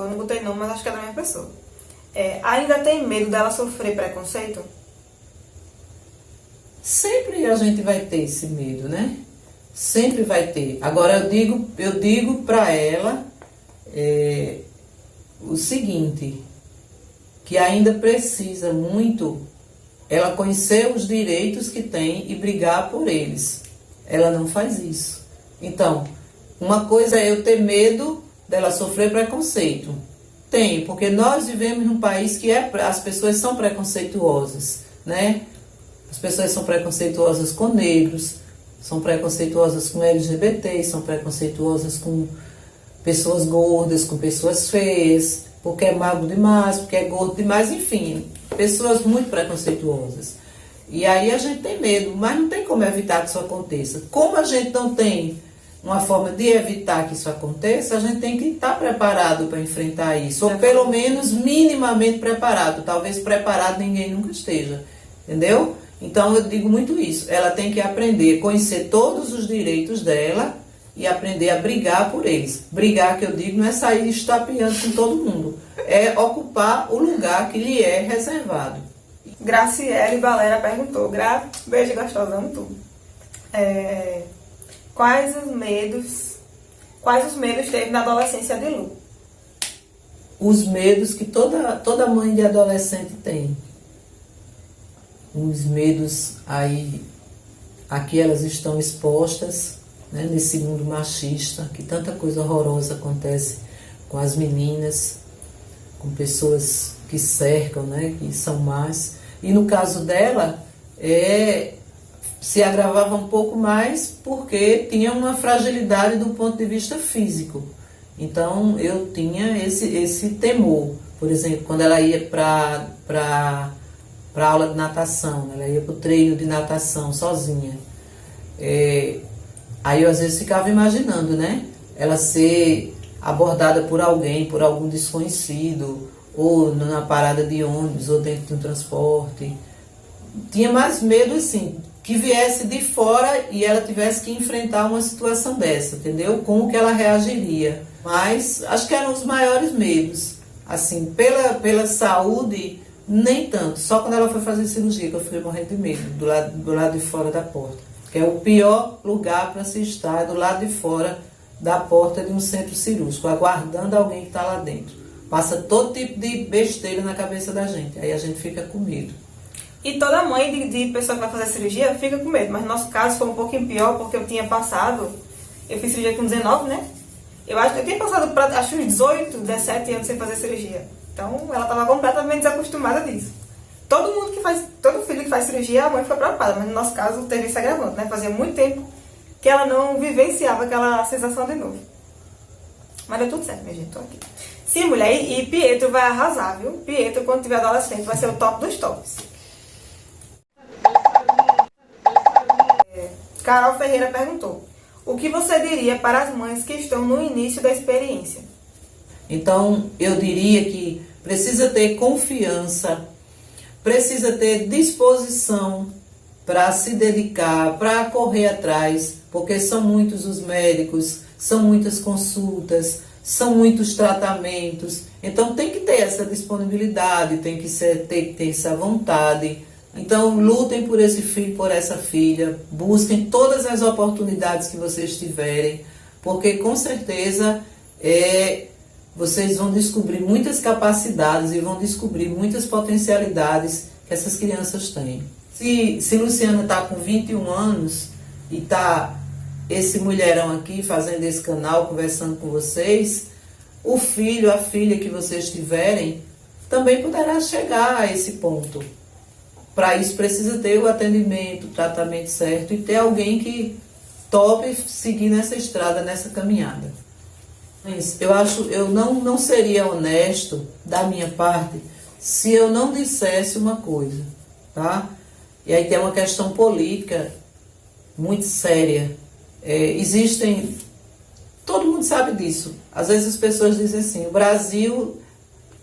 pessoa, eu não botei nome, mas acho que é da mesma pessoa. Ainda tem medo dela sofrer preconceito? Sempre a gente vai ter esse medo, né? Sempre vai ter. Agora eu digo para ela o seguinte, que ainda precisa muito ela conhecer os direitos que tem e brigar por eles. Ela não faz isso. Então, uma coisa é eu ter medo dela sofrer preconceito. Tem, porque nós vivemos num país que as pessoas são preconceituosas, né? As pessoas são preconceituosas com negros, são preconceituosas com LGBT, são preconceituosas com pessoas gordas, com pessoas feias, porque é magro demais, porque é gordo demais, enfim, pessoas muito preconceituosas. E aí a gente tem medo, mas não tem como evitar que isso aconteça. Como a gente não tem uma forma de evitar que isso aconteça, a gente tem que estar preparado para enfrentar isso, ou pelo menos minimamente preparado. Talvez preparado ninguém nunca esteja, entendeu? Então eu digo muito isso, ela tem que aprender, conhecer todos os direitos dela e aprender a brigar por eles. Brigar, que eu digo, não é sair estapeando com todo mundo, é ocupar o lugar que lhe é reservado. Graciele Valera perguntou, beijo gostosa, amo tudo. Quais os medos teve na adolescência de Lu? Os medos que toda mãe de adolescente tem. Os medos aí, aqui elas estão expostas, né, nesse mundo machista, que tanta coisa horrorosa acontece com as meninas, com pessoas que cercam, né, que são más. E no caso dela, se agravava um pouco mais porque tinha uma fragilidade do ponto de vista físico. Então eu tinha esse temor. Por exemplo, quando ela ia para aula de natação, ela ia para o treino de natação sozinha. Aí eu às vezes ficava imaginando, né? Ela ser abordada por alguém, por algum desconhecido, ou na parada de ônibus, ou dentro de um transporte. Tinha mais medo, assim, que viesse de fora e ela tivesse que enfrentar uma situação dessa, entendeu? Como que ela reagiria. Mas acho que eram os maiores medos. Assim, pela saúde, nem tanto. Só quando ela foi fazer cirurgia que eu fiquei morrendo de medo, do lado de fora da porta. Que é o pior lugar para se estar, do lado de fora da porta de um centro cirúrgico, aguardando alguém que está lá dentro. Passa todo tipo de besteira na cabeça da gente, aí a gente fica com medo. E toda mãe de pessoa que vai fazer cirurgia fica com medo, mas no nosso caso foi um pouquinho pior, porque eu fiz cirurgia com 19, né? Eu tinha passado acho uns 18, 17 anos sem fazer cirurgia. Então ela estava completamente desacostumada disso. Todo filho que faz cirurgia, a mãe fica preocupada, mas no nosso caso teve esse agravante, né? Fazia muito tempo que ela não vivenciava aquela sensação de novo. Mas deu tudo certo, minha gente, tô aqui. Sim, mulher, e Pietro vai arrasar, viu? Pietro, quando tiver adolescente, vai ser o top dos tops. Carol Ferreira perguntou, o que você diria para as mães que estão no início da experiência? Então, eu diria que precisa ter confiança, precisa ter disposição para se dedicar, para correr atrás, porque são muitos os médicos, são muitas consultas, são muitos tratamentos. Então tem que ter essa disponibilidade, tem que ter essa vontade. Então lutem por esse filho, por essa filha, busquem todas as oportunidades que vocês tiverem, porque com certeza vocês vão descobrir muitas capacidades e vão descobrir muitas potencialidades que essas crianças têm. Se Luciana está com 21 anos e está esse mulherão aqui fazendo esse canal, conversando com vocês, o filho, a filha que vocês tiverem, também poderá chegar a esse ponto. Para isso precisa ter o atendimento, o tratamento certo e ter alguém que tope seguir nessa estrada, nessa caminhada. Eu não seria honesto da minha parte se eu não dissesse uma coisa, tá? E aí tem uma questão política muito séria. Todo mundo sabe disso. Às vezes as pessoas dizem assim, o Brasil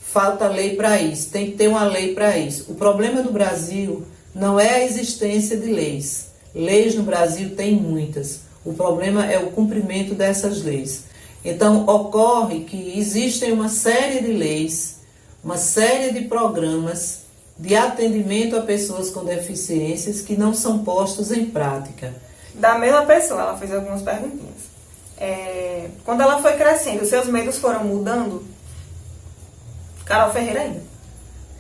falta lei para isso, tem que ter uma lei para isso. O problema do Brasil não é a existência de leis. Leis no Brasil tem muitas. O problema é o cumprimento dessas leis. Então, ocorre que existem uma série de leis, uma série de programas de atendimento a pessoas com deficiências que não são postos em prática. Da mesma pessoa, ela fez algumas perguntinhas. Quando ela foi crescendo, seus medos foram mudando? Carol Ferreira ainda.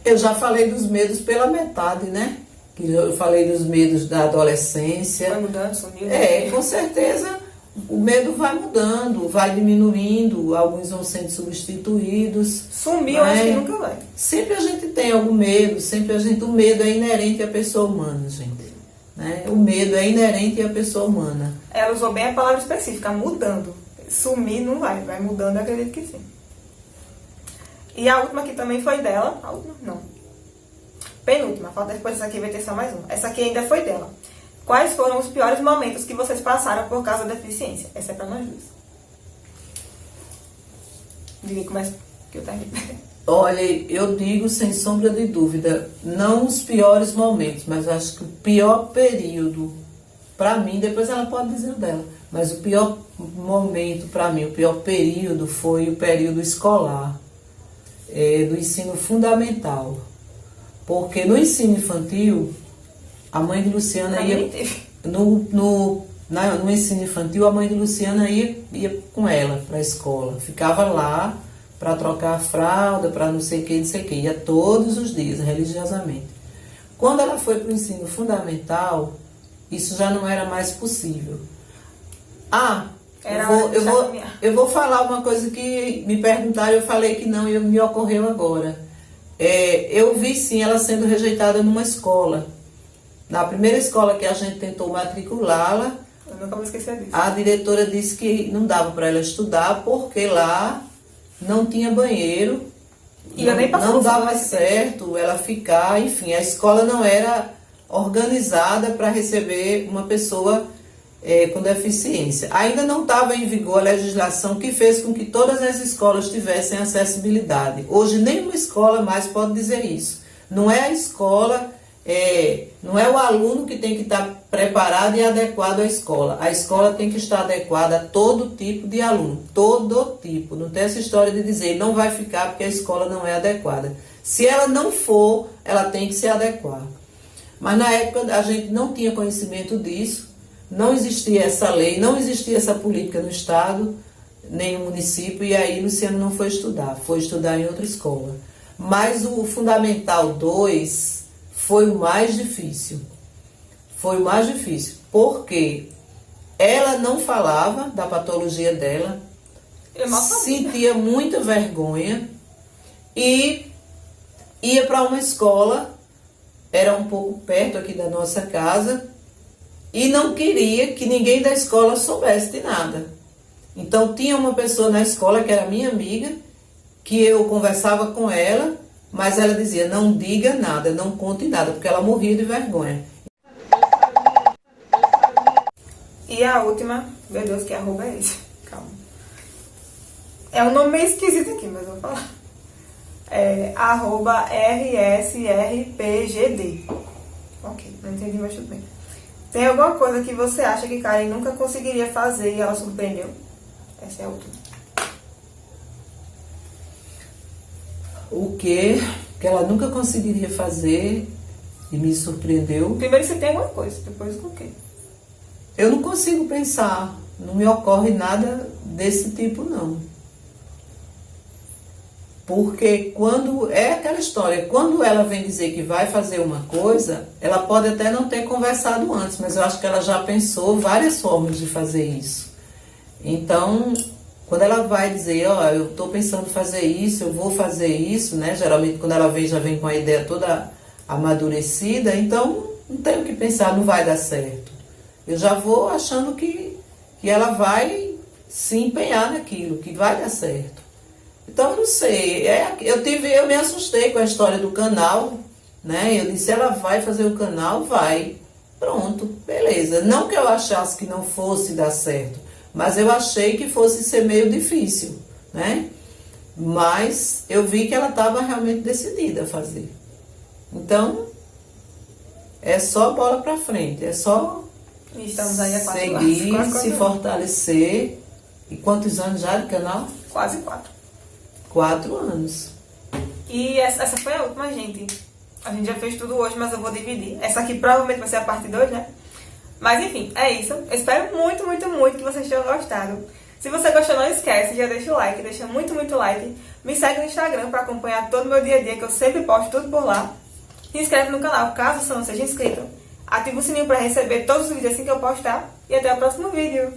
Eu já falei dos medos pela metade, né? Eu falei dos medos da adolescência. Foi mudando, sumiu? Né? Com certeza o medo vai mudando, vai diminuindo, alguns vão sendo substituídos. Sumiu, acho que nunca vai. Sempre a gente tem algum medo, o medo é inerente à pessoa humana, gente. Né? O medo é inerente à pessoa humana. Ela usou bem a palavra específica, mudando. Sumir não vai mudando, eu acredito que sim. E a última aqui também foi dela. A última? Não. Penúltima, falta depois dessa aqui vai ter só mais uma. Essa aqui ainda foi dela. Quais foram os piores momentos que vocês passaram por causa da deficiência? Essa é pra nós duas. Diga como é que eu termino. Olha, eu digo sem sombra de dúvida, não os piores momentos, mas acho que o pior período, para mim, depois ela pode dizer o dela, mas o pior momento para mim, o pior período foi o período escolar, do ensino fundamental. Porque no ensino infantil, a mãe de Luciana ia... No ensino infantil, a mãe de Luciana ia com ela para a escola, ficava lá para trocar a fralda, para não sei o que, ia todos os dias, religiosamente. Quando ela foi para o ensino fundamental, isso já não era mais possível. Eu vou falar uma coisa que me perguntaram, eu falei que não, e me ocorreu agora. Eu vi sim ela sendo rejeitada numa escola. Na primeira escola que a gente tentou matriculá-la, eu nunca vou esquecer disso. A diretora disse que não dava para ela estudar porque lá não tinha banheiro, e não dava certo ela ficar, enfim, a escola não era organizada para receber uma pessoa com deficiência. Ainda não estava em vigor a legislação que fez com que todas as escolas tivessem acessibilidade. Hoje nenhuma escola mais pode dizer isso. Não é a escola, não é o aluno que tem que estar preparado e adequado à escola. A escola tem que estar adequada a todo tipo de aluno, todo tipo. Não tem essa história de dizer não vai ficar porque a escola não é adequada. Se ela não for, ela tem que se adequar. Mas na época a gente não tinha conhecimento disso, não existia essa lei, não existia essa política no estado, nem no município, e aí Luciano não foi estudar em outra escola. Mas o Fundamental 2 foi o mais difícil. Foi o mais difícil, porque ela não falava da patologia dela, sentia muita vergonha e ia para uma escola, era um pouco perto aqui da nossa casa, e não queria que ninguém da escola soubesse de nada. Então tinha uma pessoa na escola que era minha amiga, que eu conversava com ela, mas ela dizia, não diga nada, não conte nada, porque ela morria de vergonha. E a última, meu Deus, que arroba é esse? Calma. É um nome meio esquisito aqui, mas eu vou falar. Arroba RSRPGD. Ok, não entendi, mas tudo bem. Tem alguma coisa que você acha que Karen nunca conseguiria fazer e ela surpreendeu? Essa é a última. O que ela nunca conseguiria fazer e me surpreendeu? Primeiro você tem alguma coisa, depois o quê? Eu não consigo pensar, não me ocorre nada desse tipo, não. Porque quando é aquela história, quando ela vem dizer que vai fazer uma coisa, ela pode até não ter conversado antes, mas eu acho que ela já pensou várias formas de fazer isso. Então, quando ela vai dizer, eu estou pensando em fazer isso, eu vou fazer isso, né? Geralmente quando ela vem, já vem com a ideia toda amadurecida, então não tenho o que pensar, não vai dar certo. Eu já vou achando que ela vai se empenhar naquilo, que vai dar certo. Então, eu não sei, eu me assustei com a história do canal, né? Eu disse, ela vai fazer o canal? Vai. Pronto, beleza. Não que eu achasse que não fosse dar certo, mas eu achei que fosse ser meio difícil, né? Mas eu vi que ela estava realmente decidida a fazer. Então, é só bola para frente, é só estamos aí a seguir, se fortalecer E quantos anos já de canal? Quase 4. 4 anos. E essa foi a última, gente. A gente já fez tudo hoje, mas eu vou dividir. Essa aqui provavelmente vai ser a parte 2, né? Mas enfim, é isso. Eu espero muito, muito, muito que vocês tenham gostado. Se você gostou, não esquece, já deixa o like, deixa muito, muito like. Me segue no Instagram para acompanhar todo o meu dia a dia, que eu sempre posto tudo por lá. Se inscreve no canal, caso você não seja inscrito. Ativa o sininho para receber todos os vídeos assim que eu postar. E até o próximo vídeo.